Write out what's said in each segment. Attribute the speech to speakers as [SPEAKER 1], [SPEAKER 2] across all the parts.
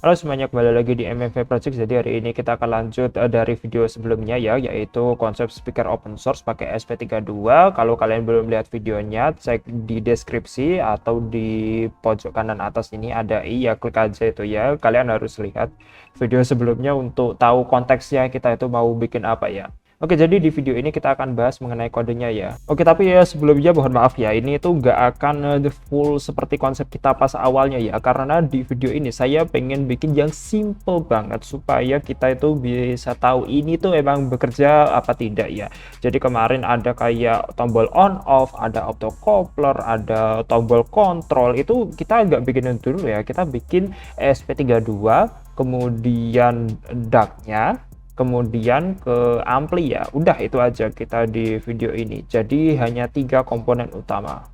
[SPEAKER 1] Halo semuanya, kembali lagi di MMV Project. Jadi hari ini kita akan lanjut dari video sebelumnya ya, yaitu konsep speaker open source pakai SP32. Kalau kalian belum lihat videonya, cek di deskripsi atau di pojok kanan atas ini ada ya, klik aja itu ya. Kalian harus lihat video sebelumnya untuk tahu konteksnya kita itu mau bikin apa ya. Oke, jadi di video ini kita akan bahas mengenai kodenya ya. Oke, tapi ya sebelumnya mohon maaf ya, ini itu nggak akan full seperti konsep kita pas awalnya ya, karena di video ini saya pengen bikin yang simple banget supaya kita itu bisa tahu ini tuh emang bekerja apa tidak ya. Jadi kemarin ada kayak tombol on off, ada auto coupler, ada tombol kontrol, itu kita nggak bikin dulu ya, kita bikin ESP32, kemudian DAC-nya, kemudian ke ampli ya. Udah itu aja kita di video ini. Jadi hanya 3 komponen utama.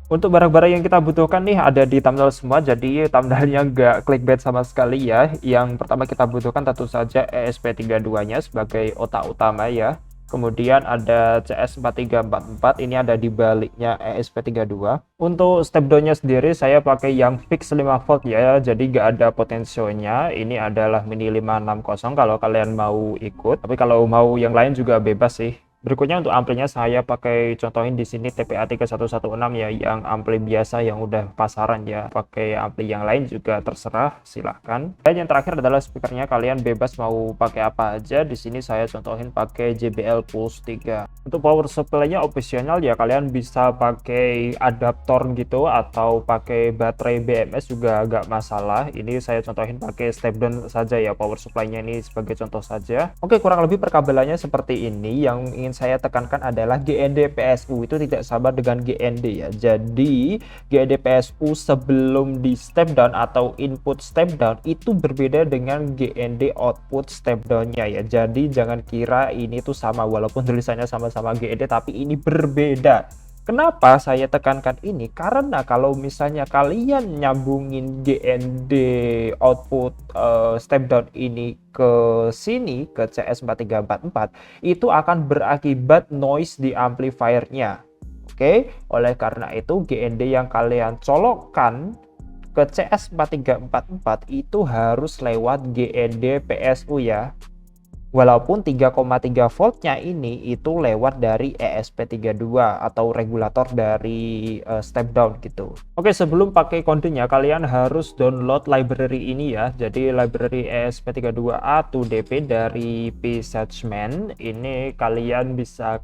[SPEAKER 1] Untuk barang-barang yang kita butuhkan nih ada di thumbnail semua, jadi thumbnailnya nggak clickbait sama sekali ya. Yang pertama kita butuhkan tentu saja ESP32-nya sebagai otak utama ya. Kemudian ada CS4344, ini ada di baliknya ESP32. Untuk step down-nya sendiri saya pakai yang fix 5 volt ya, jadi nggak ada potensionya. Ini adalah mini 560 kalau kalian mau ikut, tapi kalau mau yang lain juga bebas sih. Berikutnya untuk amplinya saya pakai contohin di sini TPA 3116 ya, yang ampli biasa yang udah pasaran ya. Pakai ampli yang lain juga terserah, silahkan. Dan yang terakhir adalah speakernya, kalian bebas mau pakai apa aja. Di sini saya contohin pakai JBL Pulse 3. Untuk power supply-nya opsional ya, kalian bisa pakai adaptor gitu atau pakai baterai BMS juga agak masalah. Ini saya contohin pakai step down saja ya, power supply-nya ini sebagai contoh saja. Oke, kurang lebih perkabelannya seperti ini. Yang ingin saya tekankan adalah GND PSU itu tidak sama dengan GND ya. Jadi GND PSU sebelum di step down atau input step down itu berbeda dengan GND output step down-nya ya. Jadi jangan kira ini tuh sama, walaupun tulisannya sama-sama GND tapi ini berbeda. Kenapa saya tekankan ini? Karena kalau misalnya kalian nyambungin GND output step down ini ke sini, ke CS4344, itu akan berakibat noise di amplifiernya. Oke, oleh karena itu GND yang kalian colokkan ke CS4344 itu harus lewat GND PSU ya. Walaupun 3,3 voltnya ini itu lewat dari ESP32 atau regulator dari step down gitu. Oke, sebelum pakai kodenya kalian harus download library ini ya. Jadi library ESP32A2DP dari Psatchman. Ini kalian bisa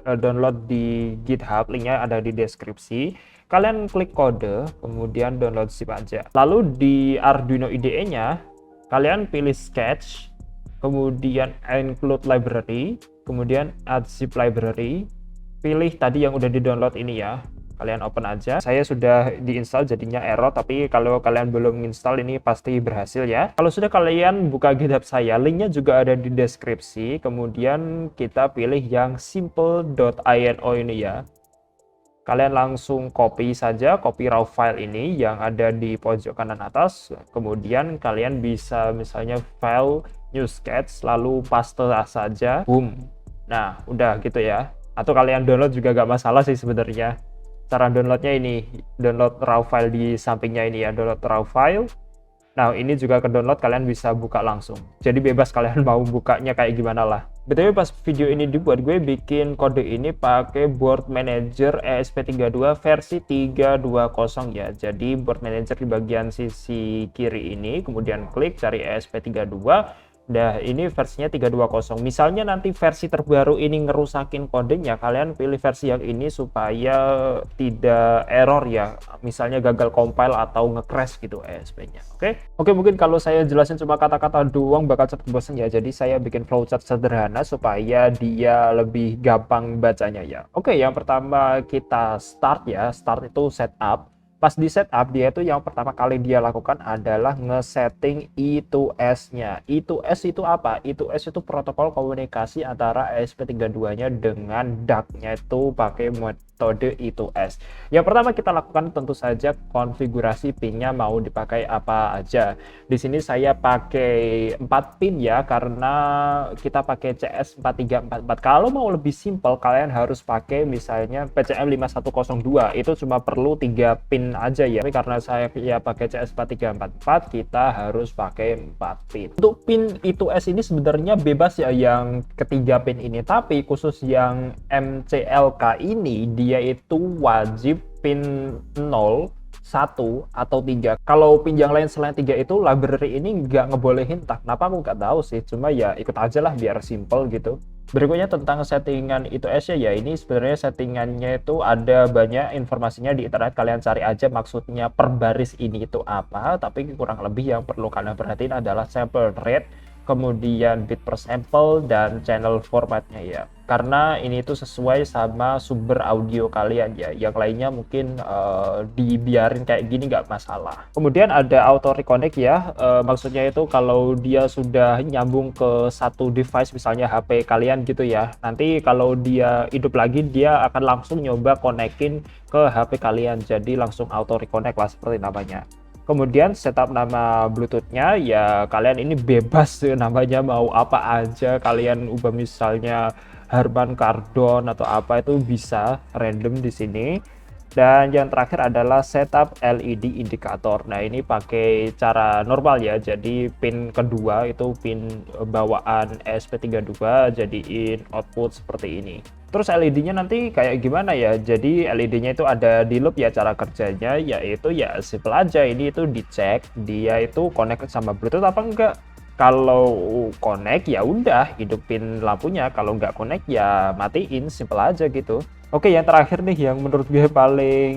[SPEAKER 1] download di GitHub, linknya ada di deskripsi. Kalian klik kode, kemudian download zip aja. Lalu di Arduino IDE-nya kalian pilih sketch, kemudian include library, kemudian add zip library, pilih tadi yang udah di download ini ya, kalian open aja. Saya sudah diinstal jadinya error, tapi kalau kalian belum install ini pasti berhasil ya. Kalau sudah, kalian buka GitHub saya, linknya juga ada di deskripsi. Kemudian kita pilih yang simple.ino ini ya. Kalian langsung copy saja, copy raw file ini yang ada di pojok kanan atas. Kemudian kalian bisa misalnya file new sketch, lalu paste saja, boom. Nah, udah gitu ya. Atau kalian download juga gak masalah sih sebenarnya. Cara downloadnya ini, download raw file di sampingnya ini ya, download raw file. Nah, ini juga ke download, kalian bisa buka langsung. Jadi bebas kalian mau bukanya kayak gimana lah. BTW pas video ini dibuat, gue bikin kode ini pakai board manager ESP32 versi 320 ya. Jadi board manager di bagian sisi kiri ini, kemudian klik cari ESP32. Nah, ini versinya 320. Misalnya nanti versi terbaru ini ngerusakin kodenya, kalian pilih versi yang ini supaya tidak error ya. Misalnya gagal compile atau nge-crash gitu ESP-nya. Oke, mungkin kalau saya jelasin cuma kata-kata doang bakal cepet bosen ya. Jadi saya bikin flowchart sederhana supaya dia lebih gampang bacanya ya. Oke, yang pertama kita start ya. Start itu setup. Pas di setup, dia itu yang pertama kali dia lakukan adalah nge-setting I2S-nya. I2S itu apa? I2S itu protokol komunikasi antara ESP32-nya dengan DAC-nya itu pakai metode I2S. Yang pertama kita lakukan tentu saja konfigurasi pin-nya mau dipakai apa aja. Di sini saya pakai 4 pin ya, karena kita pakai CS4344. Kalau mau lebih simple, kalian harus pakai misalnya PCM5102. Itu cuma perlu 3 pin pin aja ya, tapi karena saya ya pakai CS4344 kita harus pakai 4 pin. Untuk pin I2S ini sebenarnya bebas ya yang ketiga pin ini, tapi khusus yang MCLK ini dia itu wajib pin 0, 1 atau 3. Kalau pin yang lain selain 3 itu library ini nggak ngebolehin, entah kenapa aku nggak tahu sih, cuma ya ikut aja lah biar simple gitu. Berikutnya tentang settingan I2S ya, ini sebenarnya settingannya itu ada banyak informasinya di internet, kalian cari aja maksudnya per baris ini itu apa, tapi kurang lebih yang perlu kalian perhatiin adalah sample rate, kemudian bit per sample, dan channel formatnya ya, karena ini tuh sesuai sama sumber audio kalian ya, yang lainnya mungkin dibiarin kayak gini nggak masalah. Kemudian ada auto reconnect ya, maksudnya itu kalau dia sudah nyambung ke satu device, misalnya HP kalian gitu ya, nanti kalau dia hidup lagi dia akan langsung nyoba konekin ke HP kalian, jadi langsung auto reconnect lah seperti namanya. Kemudian setup nama Bluetooth-nya ya, kalian ini bebas namanya mau apa aja, kalian ubah misalnya Harman Kardon atau apa itu bisa random di sini. Dan yang terakhir adalah setup LED indikator. Nah, ini pakai cara normal ya. Jadi pin kedua itu pin bawaan ESP32 jadiin output seperti ini. Terus LED-nya nanti kayak gimana ya? Jadi LED-nya itu ada di loop ya, cara kerjanya yaitu ya simple aja. Ini itu dicek dia itu connect sama Bluetooth apa enggak. Kalau connect ya udah hidupin lampunya, kalau nggak connect ya matiin, simple aja gitu. Oke, yang terakhir nih yang menurut gue paling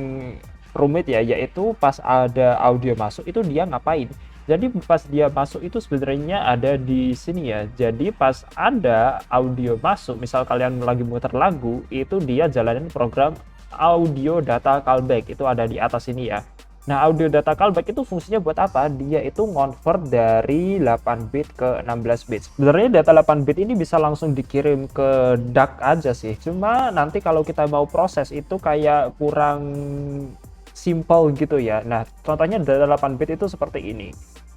[SPEAKER 1] rumit ya, yaitu pas ada audio masuk itu dia ngapain. Jadi pas dia masuk itu sebenarnya ada di sini ya. Jadi pas ada audio masuk, misal kalian lagi muter lagu, itu dia jalanin program audio data callback, itu ada di atas ini ya. Nah, audio data callback itu fungsinya buat apa? Dia itu convert dari 8 bit ke 16 bit. Sebenarnya data 8 bit ini bisa langsung dikirim ke DAC aja sih. Cuma nanti kalau kita mau proses itu kayak kurang simple gitu ya. Nah, contohnya data 8 bit itu seperti ini.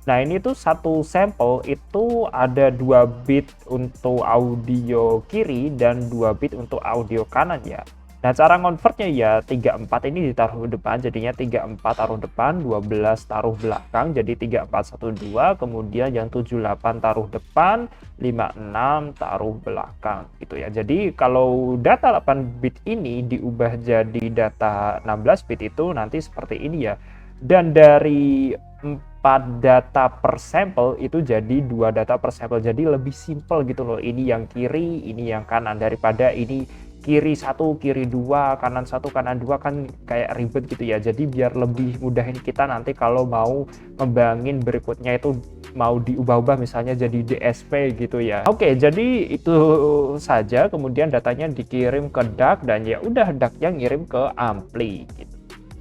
[SPEAKER 1] Nah, ini tuh satu sampel itu ada 2 bit untuk audio kiri dan 2 bit untuk audio kanan ya. Nah, cara convertnya ya 34 ini ditaruh depan, jadinya 34 taruh depan, 12 taruh belakang, jadi 3412, kemudian yang 78 taruh depan, 56 taruh belakang gitu ya. Jadi kalau data 8 bit ini diubah jadi data 16 bit itu nanti seperti ini ya. Dan dari 4 data per sampel itu jadi 2 data per sampel, jadi lebih simple gitu loh. Ini yang kiri, ini yang kanan, daripada ini kiri 1, kiri 2, kanan 1, kanan 2 kan kayak ribet gitu ya. Jadi biar lebih mudahin kita nanti kalau mau ngembangin berikutnya itu mau diubah-ubah misalnya jadi DSP gitu ya. Oke, jadi itu saja. Kemudian datanya dikirim ke DAC dan ya udah DAC-nya ngirim ke ampli gitu.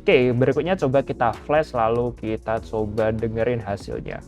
[SPEAKER 1] Oke, berikutnya coba kita flash lalu kita coba dengerin hasilnya.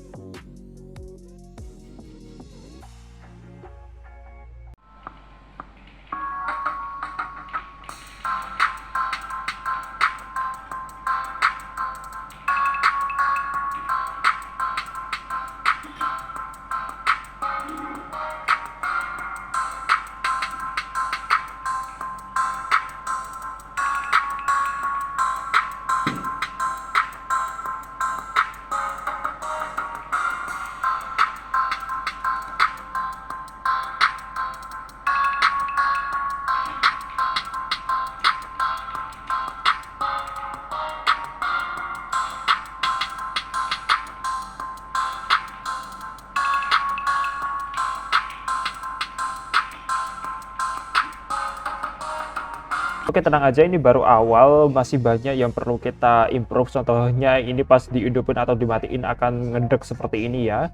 [SPEAKER 1] Oke, tenang aja, ini baru awal, masih banyak yang perlu kita improve. Contohnya ini pas dihidupin atau dimatiin akan ngedek seperti ini ya.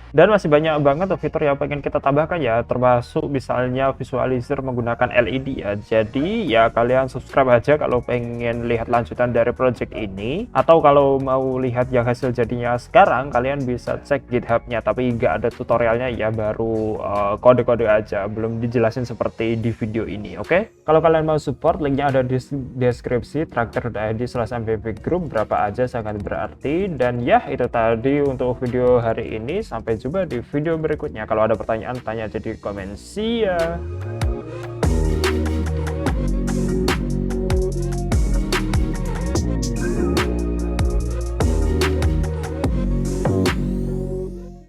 [SPEAKER 1] Dan masih banyak banget fitur yang pengen kita tambahkan ya, termasuk misalnya visualizer menggunakan LED ya. Jadi ya kalian subscribe aja kalau pengen lihat lanjutan dari project ini. Atau kalau mau lihat yang hasil jadinya sekarang, kalian bisa cek GitHub-nya. Tapi nggak ada tutorialnya ya, baru kode-kode aja, belum dijelasin seperti di video ini, oke? Kalau kalian mau support, linknya ada di deskripsi, traktir.id/mvp group, berapa aja sangat berarti. Dan ya, itu tadi untuk video hari ini. Sampai jumpa di video berikutnya. Kalau ada pertanyaan, tanya aja di komen. See ya!